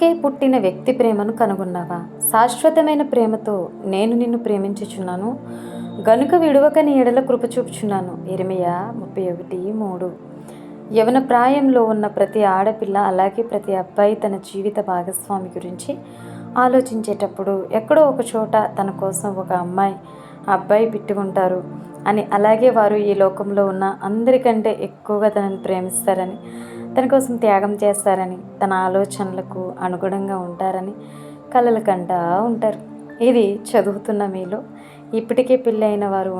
ఇప్పుడికే పుట్టిన వ్యక్తి ప్రేమను కనుగొన్నావా? శాశ్వతమైన ప్రేమతో నేను నిన్ను ప్రేమించుచున్నాను గనుక విడువక నీ ఎడల కృప చూపుచున్నాను. ఇర్మియా 31:3. యవన ప్రాయంలో ఉన్న ప్రతి ఆడపిల్ల, అలాగే ప్రతి అబ్బాయి తన జీవిత భాగస్వామి గురించి ఆలోచించేటప్పుడు ఎక్కడో ఒక చోట తన కోసం ఒక అమ్మాయి, అబ్బాయి పెట్టి ఉంటారు అని, అలాగే వారు ఈ లోకంలో ఉన్న అందరికంటే ఎక్కువగా తనని ప్రేమిస్తారని, తన కోసం త్యాగం చేస్తారని, తన ఆలోచనలకు అనుగుణంగా ఉంటారని కలలు కంటా ఉంటారు. ఇది చదువుతున్న మీలో ఇప్పటికే పెళ్ళైన వారు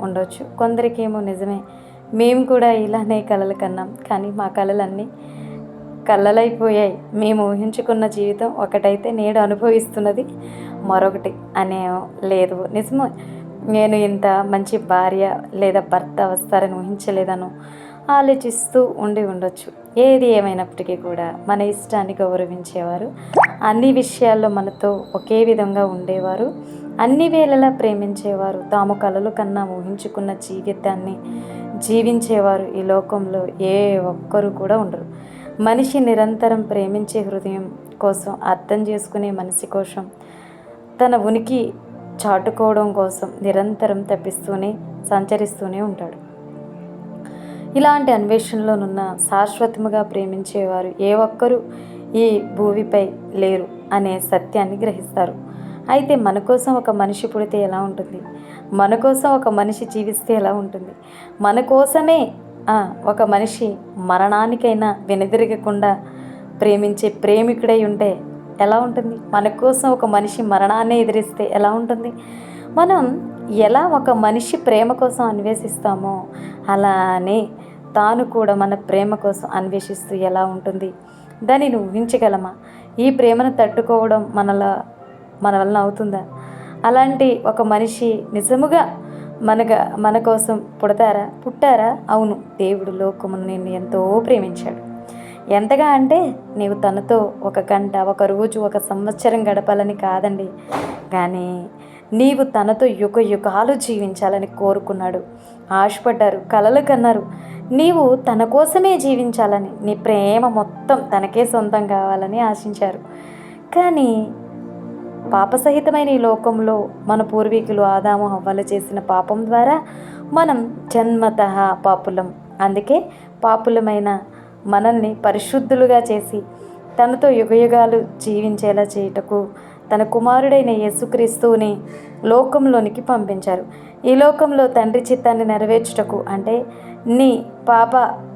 ఉండొచ్చు. కొందరికేమో నిజమే, మేము కూడా ఇలానే కలలు కన్నాం, కానీ మా కలలన్నీ కళ్ళలైపోయాయి. మేము ఊహించుకున్న జీవితం ఒకటైతే నేడు అనుభవిస్తున్నది మరొకటి అనే లేదు. నిజమే, నేను ఇంత మంచి భార్య లేదా భర్త వస్తారని ఊహించలేదను ఆలోచిస్తూ ఉండొచ్చు. ఏది ఏమైనప్పటికీ కూడా మన ఇష్టాన్ని గౌరవించేవారు, అన్ని విషయాల్లో మనతో ఒకే విధంగా ఉండేవారు, అన్ని వేళలా ప్రేమించేవారు, తాము కలలు కన్నా ఊహించుకున్న జీవితాన్ని జీవించేవారు ఈ లోకంలో ఏ ఒక్కరు కూడా ఉండరు. మనిషి నిరంతరం ప్రేమించే హృదయం కోసం, అర్థం చేసుకునే మనిషి కోసం, తన ఉనికి చాటుకోవడం కోసం నిరంతరం సంచరిస్తూనే ఉంటాడు. ఇలాంటి అన్వేషణలోనున్న శాశ్వతముగా ప్రేమించేవారు ఏ ఒక్కరూ ఈ భూమిపై లేరు అనే సత్యాన్ని గ్రహిస్తారు. అయితే మన కోసం ఒక మనిషి పుడితే ఎలా ఉంటుంది? మన కోసం ఒక మనిషి జీవిస్తే ఎలా ఉంటుంది? మన కోసమే ఒక మనిషి మరణానికైనా వెనుదిరగకుండా ప్రేమించే ప్రేమికుడై ఉంటే ఎలా ఉంటుంది? మన కోసం ఒక మనిషి మరణాన్ని ఎదిరిస్తే ఎలా ఉంటుంది? మనం ఎలా ఒక మనిషి ప్రేమ కోసం అన్వేషిస్తామో అలానే తాను కూడా మన ప్రేమ కోసం అన్వేషిస్తూ ఎలా ఉంటుంది? దానిని ఊహించగలమా? ఈ ప్రేమను తట్టుకోవడం మన వలన అవుతుందా? అలాంటి ఒక మనిషి నిజముగా మన కోసం పుట్టారా? అవును, దేవుడు లోకమును నిన్ను ఎంతో ప్రేమించాడు. ఎంతగా అంటే నీవు తనతో ఒక గంట, ఒక రోజు, ఒక సంవత్సరం గడపాలని కాదండి, కానీ నీవు తనతో యుగాలు జీవించాలని కోరుకున్నాడు. ఆశపడ్డారు, కలలు కన్నారు. నీవు తన కోసమే జీవించాలని, నీ ప్రేమ మొత్తం తనకే సొంతం కావాలని ఆశించారు. కానీ పాపసహితమైన ఈ లోకంలో మన పూర్వీకులు ఆదాము హవ్వలు చేసిన పాపం ద్వారా మనం జన్మతః పాపులం. అందుకే పాపులమైన మనల్ని పరిశుద్ధులుగా చేసి తనతో యుగయుగాలు జీవించేలా చేయుటకు తన కుమారుడైన యేసుక్రీస్తుని లోకంలోనికి పంపించారు. ఈ లోకంలో తండ్రి చిత్తాన్ని నెరవేర్చుటకు, అంటే నీ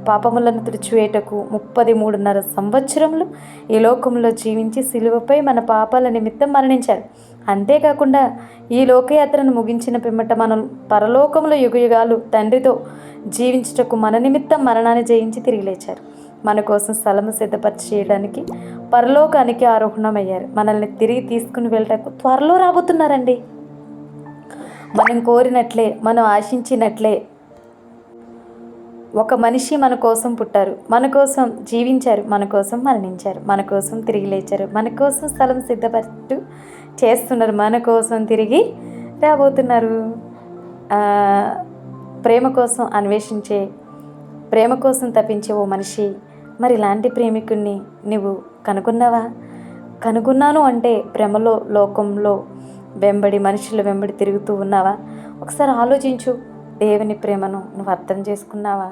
పాపములను తుడిచివేయటకు 33.5 సంవత్సరములు ఈ లోకంలో జీవించి సిలువపై మన పాపాల నిమిత్తం మరణించారు. అంతేకాకుండా ఈ లోకయాత్రను ముగించిన పిమ్మట మనం పరలోకంలో యుగయుగాలు తండ్రితో జీవించుటకు మన నిమిత్తం మరణాన్ని జయించి తిరిగి లేచారు. మన కోసం స్థలము సిద్ధపరచేయడానికి పరలోకానికి ఆరోహణమయ్యారు. మనల్ని తిరిగి తీసుకుని వెళ్ళటకు త్వరలో రాబోతున్నారండి. మనం కోరినట్లే, మనం ఆశించినట్లే ఒక మనిషి మన కోసం పుట్టారు, మన కోసం జీవించారు, మన కోసం మరణించారు, మన కోసం తిరిగి లేచారు, మన కోసం స్థలం సిద్ధపట్టు చేస్తున్నారు, మన కోసం తిరిగి రాబోతున్నారు. ప్రేమ కోసం అన్వేషించే, ప్రేమ కోసం తప్పించే ఓ మనిషి, మరి ఇలాంటి ప్రేమికుణ్ణి నువ్వు కనుగొన్నాను అంటే ప్రేమలో లోకంలో మనుషుల వెంబడి తిరుగుతూ ఉన్నావా? ఒకసారి ఆలోచించు. దేవుని ప్రేమను నువ్వు అర్థం చేసుకున్నావా?